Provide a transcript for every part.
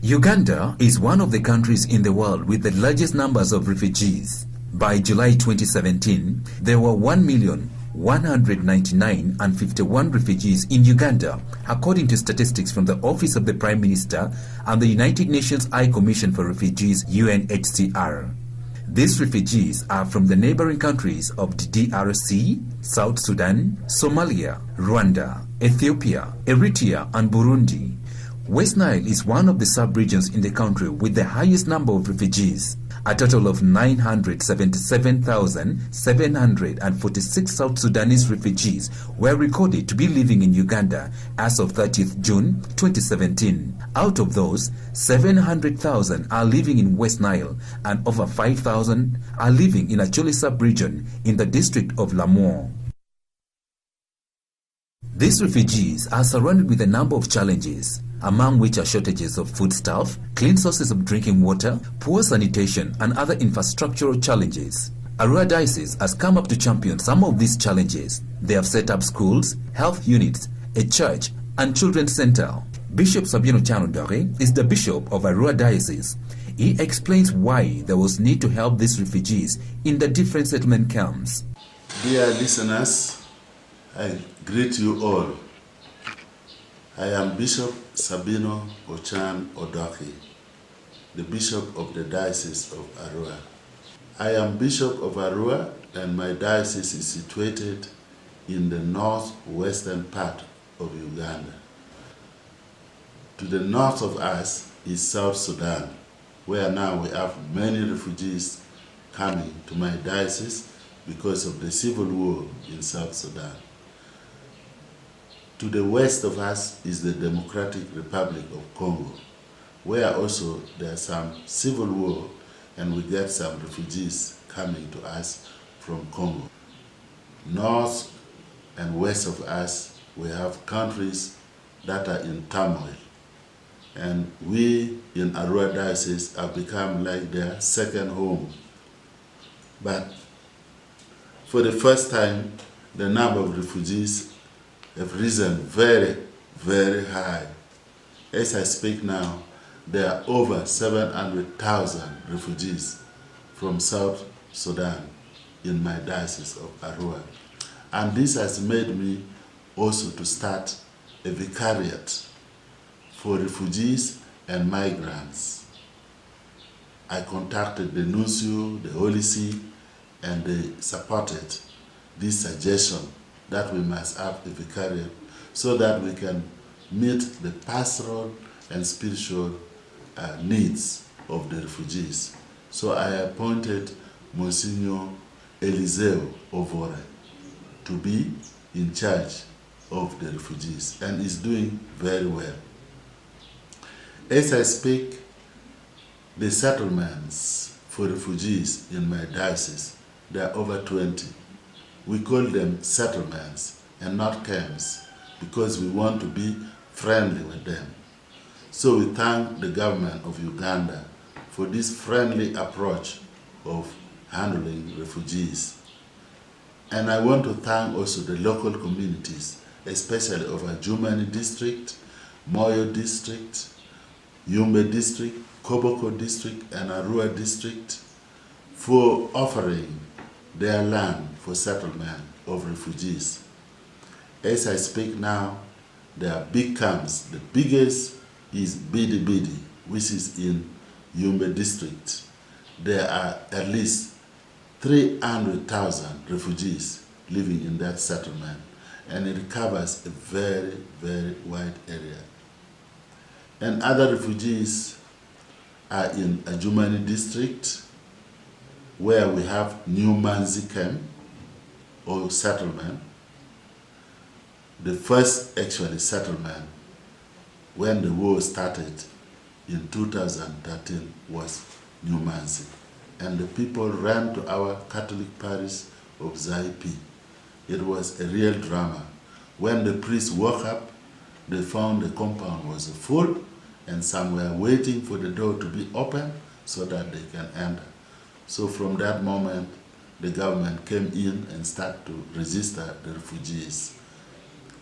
Uganda is one of the countries in the world with the largest numbers of refugees. By July 2017, there were 1,199,051 refugees in Uganda, according to statistics from the Office of the Prime Minister and the United Nations High Commission for Refugees (UNHCR). These refugees are from the neighboring countries of the DRC, South Sudan, Somalia, Rwanda, Ethiopia, Eritrea, and Burundi. West Nile is one of the sub-regions in the country with the highest number of refugees. A total of 977,746 South Sudanese refugees were recorded to be living in Uganda as of 30th June 2017. Out of those, 700,000 are living in West Nile and over 5,000 are living in a Acholi sub-region in the district of Lamour. These refugees are surrounded with a number of challenges, among which are shortages of foodstuff, clean sources of drinking water, poor sanitation, and other infrastructural challenges. Arua Diocese has come up to champion some of these challenges. They have set up schools, health units, a church, and children's center. Bishop Sabino O.Odoki is the Bishop of Arua Diocese. He explains why there was need to help these refugees in the different settlement camps. Dear listeners, I greet you all. I am Bishop Sabino O.Odoki, the Bishop of the Diocese of Arua. I am Bishop of Arua, and my diocese is situated in the northwestern part of Uganda. To the north of us is South Sudan, where now we have many refugees coming to my diocese because of the civil war in South Sudan. To the west of us is the Democratic Republic of Congo, where also there's some civil war and we get some refugees coming to us from Congo. North and west of us, we have countries that are in turmoil. And we in Arua Diocese have become like their second home. But for the first time, the number of refugees have risen very, very high. As I speak now, there are over 700,000 refugees from South Sudan in my diocese of Arua. And this has made me also to start a vicariate for refugees and migrants. I contacted the Nuncio, the Holy See, and they supported this suggestion that we must have a vicariate so that we can meet the pastoral and spiritual needs of the refugees. So I appointed Monsignor Eliseo Ovore to be in charge of the refugees, and is doing very well. As I speak, the settlements for refugees in my diocese, there are over 20. We call them settlements and not camps because we want to be friendly with them. So we thank the government of Uganda for this friendly approach of handling refugees. And I want to thank also the local communities, especially of Ajumani district, Moyo district, Yumbe district, Koboko district, and Arua district for offering their land for settlement of refugees. As I speak now, there are big camps. The biggest is Bidi Bidi, which is in Yumbe district. There are at least 300,000 refugees living in that settlement, and it covers a very, very wide area. And other refugees are in Ajumani district, where we have New Manzi camp or settlement. The first actually settlement when the war started in 2013 was New Manzi. And the people ran to our Catholic parish of Zaipi. It was a real drama. When the priests woke up, they found the compound was full and some were waiting for the door to be open so that they can enter. So from that moment, the government came in and started to register the refugees.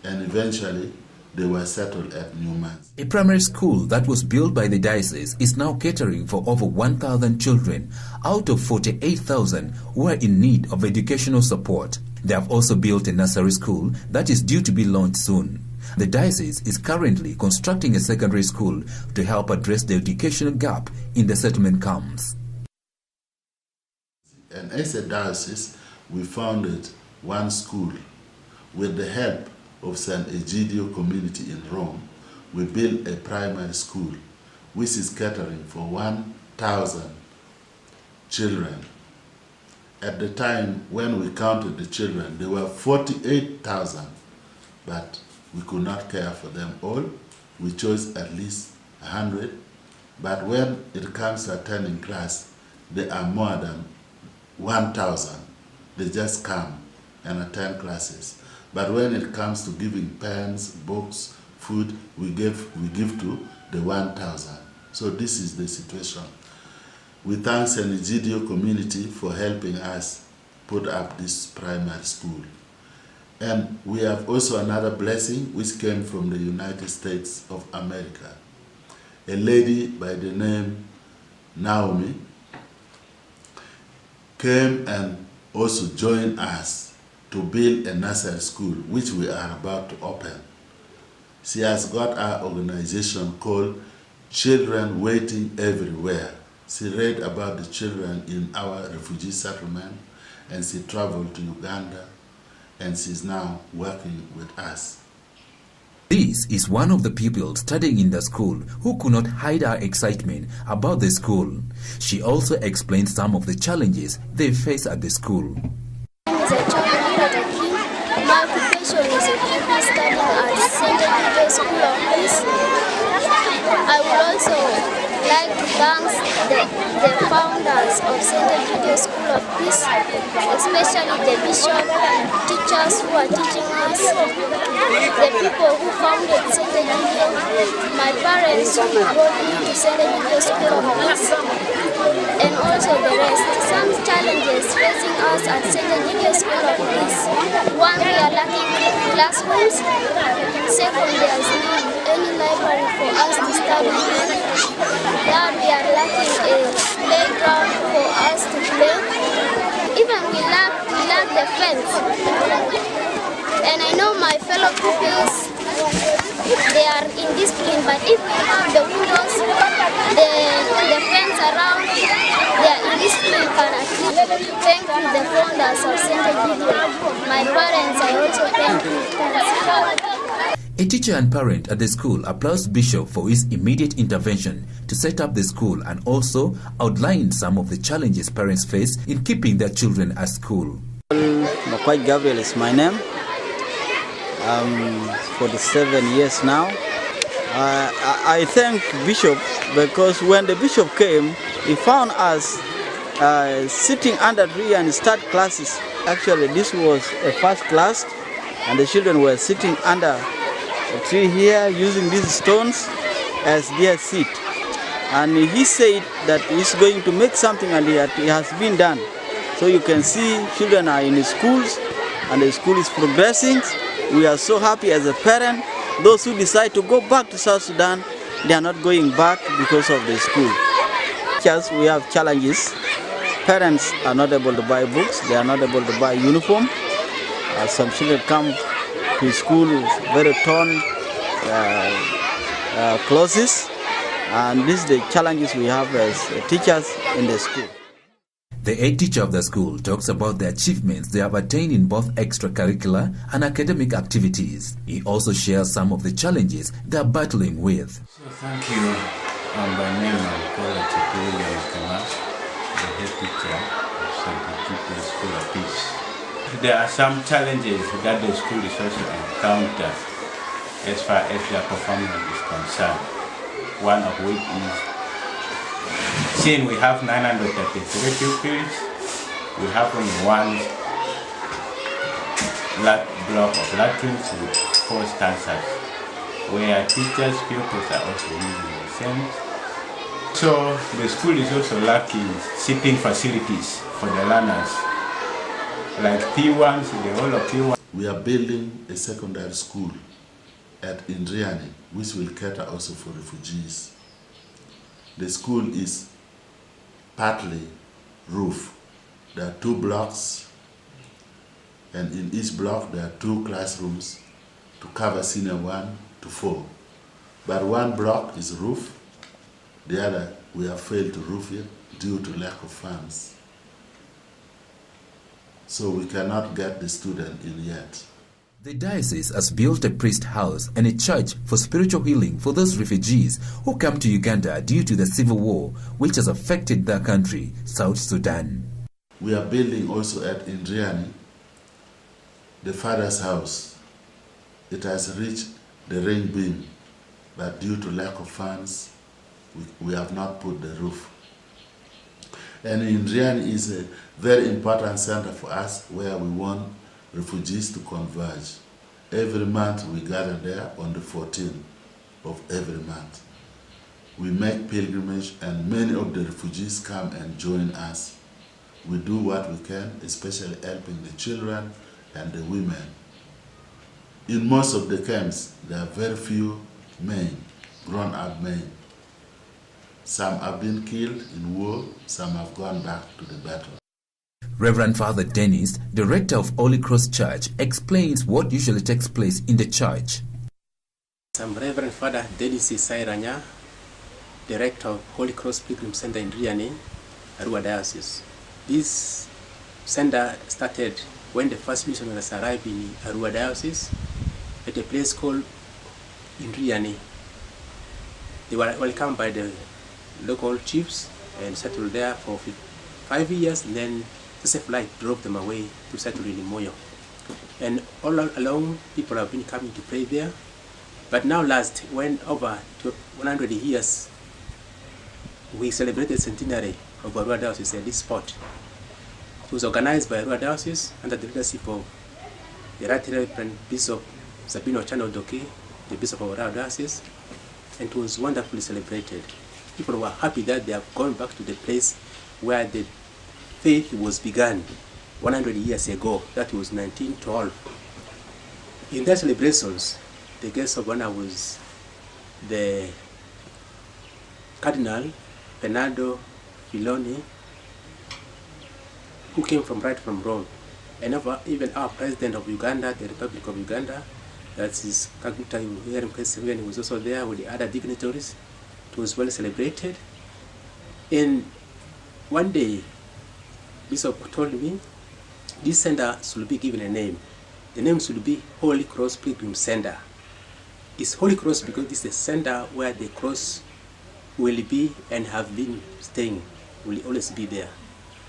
And eventually, they were settled at Newmans. A primary school that was built by the diocese is now catering for over 1,000 children out of 48,000 who are in need of educational support. They have also built a nursery school that is due to be launched soon. The diocese is currently constructing a secondary school to help address the educational gap in the settlement camps. And as a diocese, we founded one school with the help of San Egidio community in Rome. We built a primary school which is catering for 1,000 children. At the time when we counted the children, there were 48,000, but we could not care for them all. We chose at least 100, but when it comes to attending class, there are more than 1,000. They just come and attend classes. But when it comes to giving pens, books, food, we give to the 1,000. So this is the situation. We thank San Egidio community for helping us put up this primary school. And we have also another blessing which came from the United States of America. A lady by the name Naomi came and also joined us to build a nursery school, which we are about to open. She has got our organization called Children Waiting Everywhere. She read about the children in our refugee settlement, and she traveled to Uganda, and she's now working with us. This is one of the pupils studying in the school who could not hide her excitement about the school. She also explained some of the challenges they face at the school. My occupation is a pupil studying at St. Nagel School of Peace. I would also like to thank the founders of St. Nagel School of Peace, especially the bishop, teachers who are teaching us, the people who founded St. Nagel, my parents who brought me to St. Nagel School of Peace, and also the rest. Some challenges facing us at St. Nagel School of Peace. One, we are lacking classrooms. Second, there is not any library for us to study in. Third, we are lacking a playground for us to play. Even we lack the fence. And I know my fellow pupils, they are indisciplined, but if we have the windows, the fence around, their indiscipline can achieve. Thank you, the founders of St. Egidio. My parents, I also thank you. A teacher and parent at the school applauds Bishop for his immediate intervention to set up the school and also outlined some of the challenges parents face in keeping their children at school. Makwai Gabriel is my name. I'm 47 years now. I thank Bishop because when the Bishop came, he found us sitting under tree and start classes. Actually, this was a first class, and the children were sitting under a tree here using these stones as their seat. And he said that he's going to make something, and it has been done. So you can see children are in the schools, and the school is progressing. We are so happy as a parent. Those who decide to go back to South Sudan, they are not going back because of the school. Just we have challenges. Parents are not able to buy books. They are not able to buy uniform. Some children come to school with very torn clothes. And these are the challenges we have as teachers in the school. The head teacher of the school talks about the achievements they have attained in both extracurricular and academic activities. He also shares some of the challenges they are battling with. So thank you. By name I'm called William Kamash, the head teacher of St. Egidio School of Peace. There are some challenges that the school is also encountered as far as their performance is concerned. One of which is, seeing we have 933 pupils, we have only one block of latrines with 4 stanzas, where teachers, pupils are also using the same. So the school is also lacking sitting facilities for the learners, like P1s, the whole of P1. We are building a secondary school at Indriani, which will cater also for refugees. The school is partly roof. There are 2 blocks, and in each block there are 2 classrooms to cover senior 1 to 4. But 1 block is roof, the other we have failed to roof it due to lack of funds. So we cannot get the student in yet. The diocese has built a priest house and a church for spiritual healing for those refugees who come to Uganda due to the civil war which has affected their country, South Sudan. We are building also at Indriani the father's house. It has reached the ring beam, but due to lack of funds, we have not put the roof. And Indriani is a very important center for us where we want refugees to converge. Every month we gather there on the 14th of every month. We make pilgrimage and many of the refugees come and join us. We do what we can, especially helping the children and the women. In most of the camps, there are very few men, grown-up men. Some have been killed in war, some have gone back to the battle. Reverend Father Dennis, director of Holy Cross Church, explains what usually takes place in the church. I'm Reverend Father Dennis Sairanya, director of Holy Cross Pilgrim Center in Riani, Arua Diocese. This center started when the first missionaries arrived in Arua Diocese at a place called Indriani. They were welcomed by the local chiefs and settled there for 5 years, and then the flight drove them away to settle in Moyo. And all along, people have been coming to pray there. But now last, when over 100 years, we celebrated centenary of Arua Diocese at this spot. It was organized by Arua Diocese under the leadership of the Right Reverend Bishop Sabino O.Odoki, the Bishop of Arua Diocese, and it was wonderfully celebrated. People were happy that they have gone back to the place where the faith was begun 100 years ago. That was 1912. In their celebrations, the guest of honor was the Cardinal Bernardo Filoni, who came right from Rome, and even our President of Uganda, the Republic of Uganda, that is Kaguta Yoweri Museveni, was also there with the other dignitaries. It was well celebrated. And one day, Bishop told me this center should be given a name. The name should be Holy Cross Pilgrim Center. It's Holy Cross because it's the center where the cross will be and have been staying, will always be there.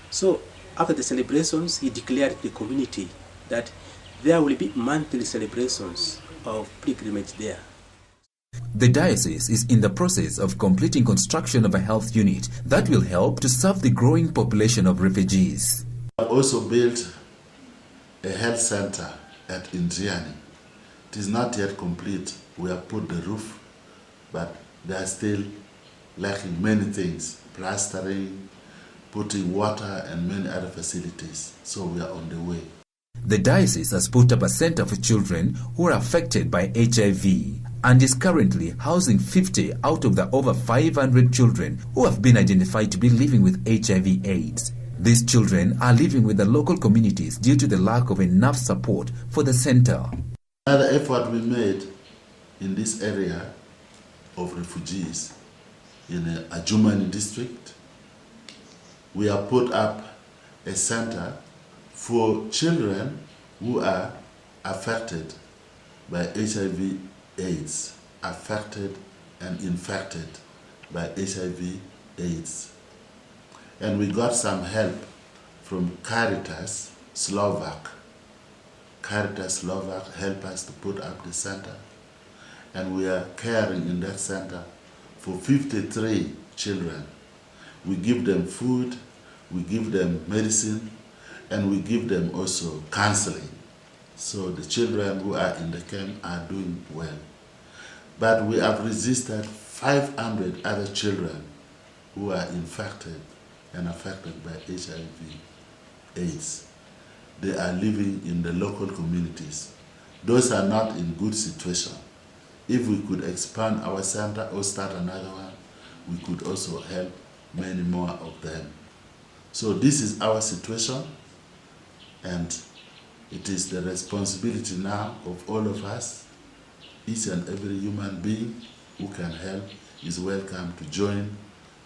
So after the celebrations, he declared to the community that there will be monthly celebrations of pilgrimage there. The diocese is in the process of completing construction of a health unit that will help to serve the growing population of refugees. We have also built a health center at Indriani. It is not yet complete. We have put the roof, but they are still lacking many things, plastering, putting water and many other facilities. So we are on the way. The diocese has put up a center for children who are affected by HIV and is currently housing 50 out of the over 500 children who have been identified to be living with HIV/AIDS. These children are living with the local communities due to the lack of enough support for the center. Another effort we made in this area of refugees in Ajumani district, we have put up a center for children who are affected by HIV/AIDS, affected and infected by HIV/AIDS. And we got some help from Caritas Slovak. Caritas Slovak helped us to put up the center, and we are caring in that center for 53 children. We give them food, we give them medicine, and we give them also counseling. So the children who are in the camp are doing well. But we have registered 500 other children who are infected and affected by HIV/AIDS. They are living in the local communities. Those are not in good situation. if we could expand our center or start another one, we could also help many more of them. So this is our situation, and it is the responsibility now of all of us. Each and every human being who can help is welcome to join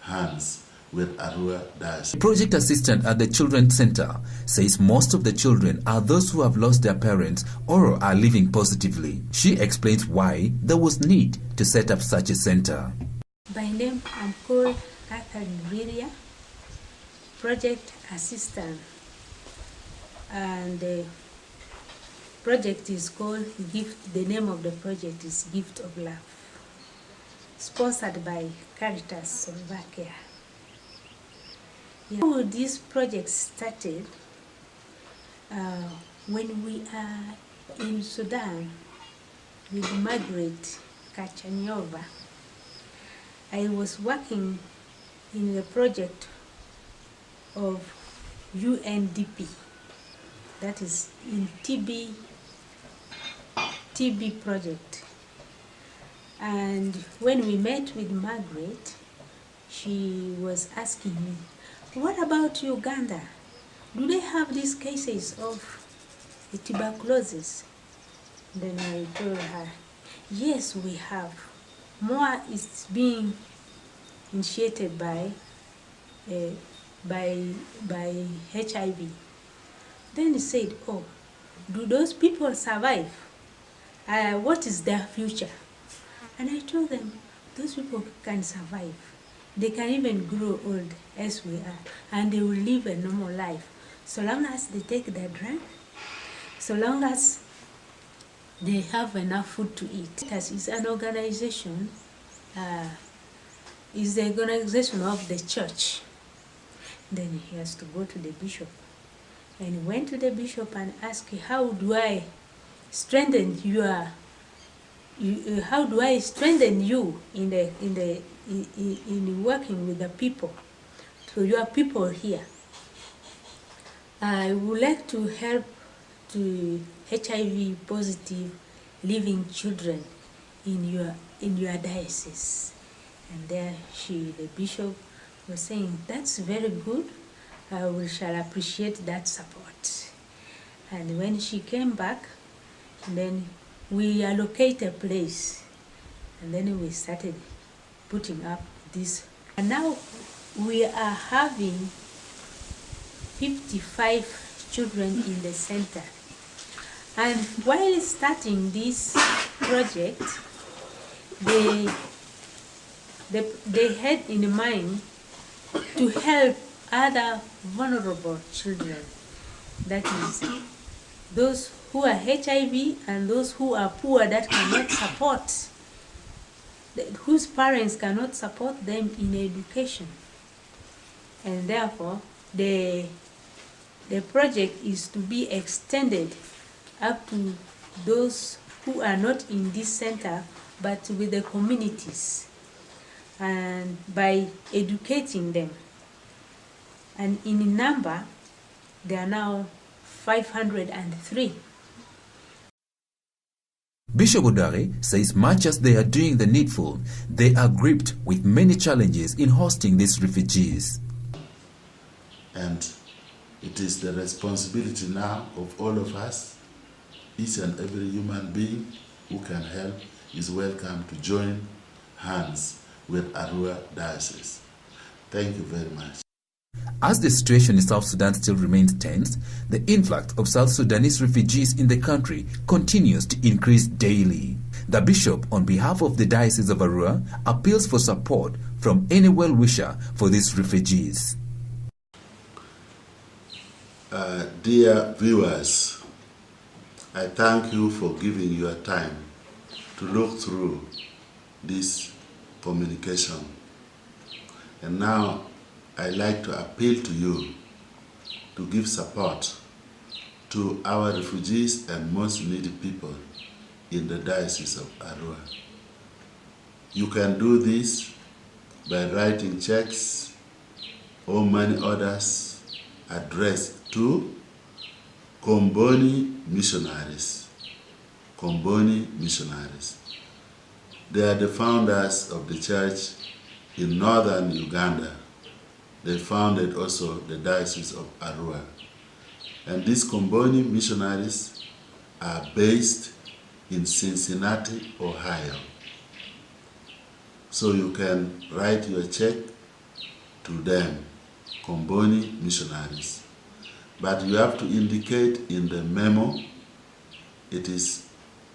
hands with Arua Diocese. The project assistant at the Children's Center says most of the children are those who have lost their parents or are living positively. She explains why there was need to set up such a center. By name, I'm called Attn, project assistant, and the project is called Gift. The name of the project is Gift of Love, sponsored by Caritas Slovakia. How this project started when we are in Sudan with Margaret Kachanyova. I was working in the project of UNDP, that is in TB project. And when we met with Margaret, she was asking me, what about Uganda? Do they have these cases of the tuberculosis? Then I told her, yes, we have. More is being initiated by HIV. Then he said, oh, do those people survive? What is their future? And I told them, those people can survive. They can even grow old as we are, and they will live a normal life. So long as they take their drug, so long as they have enough food to eat. It's an organization, is the organization of the church. Then he has to go to the bishop. And he went to the bishop and asked, how do I strengthen you in working with the people, to your people here? I would like to help to HIV positive living children in your diocese. And there the bishop was saying, that's very good. We shall appreciate that support. And when she came back, then we allocate a place, and then we started putting up this. And now we are having 55 children in the center. And while starting this project, they had in mind to help other vulnerable children. That is, those who are HIV and those who are poor that cannot support, whose parents cannot support them in education. And therefore, the project is to be extended up to those who are not in this center, but with the communities, and by educating them. And in number, there are now 503. Bishop Odare says much as they are doing the needful, they are gripped with many challenges in hosting these refugees. And it is the responsibility now of all of us. Each and every human being who can help is welcome to join hands with Arua Diocese. Thank you very much. As the situation in South Sudan still remains tense, the influx of South Sudanese refugees in the country continues to increase daily. The bishop, on behalf of the Diocese of Arua, appeals for support from any well-wisher for these refugees. Dear viewers, I thank you for giving your time to look through this communication. And now I'd like to appeal to you to give support to our refugees and most needy people in the Diocese of Arua. You can do this by writing checks or money orders addressed to Missionaries. Missionaries. They are the founders of the church in northern Uganda. They founded also the Diocese of Arua. And these Comboni missionaries are based in Cincinnati, Ohio. So you can write your check to them, Comboni missionaries. But you have to indicate in the memo, it is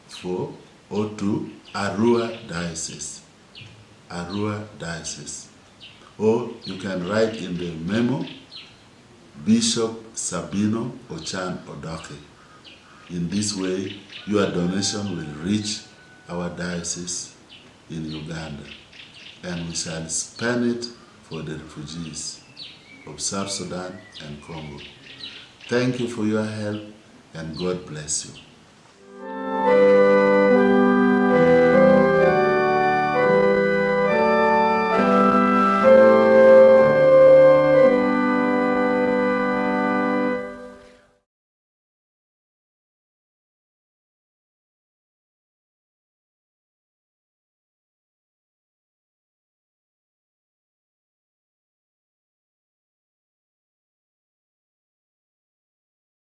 for or to Arua Diocese. Arua Diocese. Or you can write in the memo, Bishop Sabino O.Odoki. In this way, your donation will reach our diocese in Uganda, and we shall spend it for the refugees of South Sudan and Congo. Thank you for your help, and God bless you.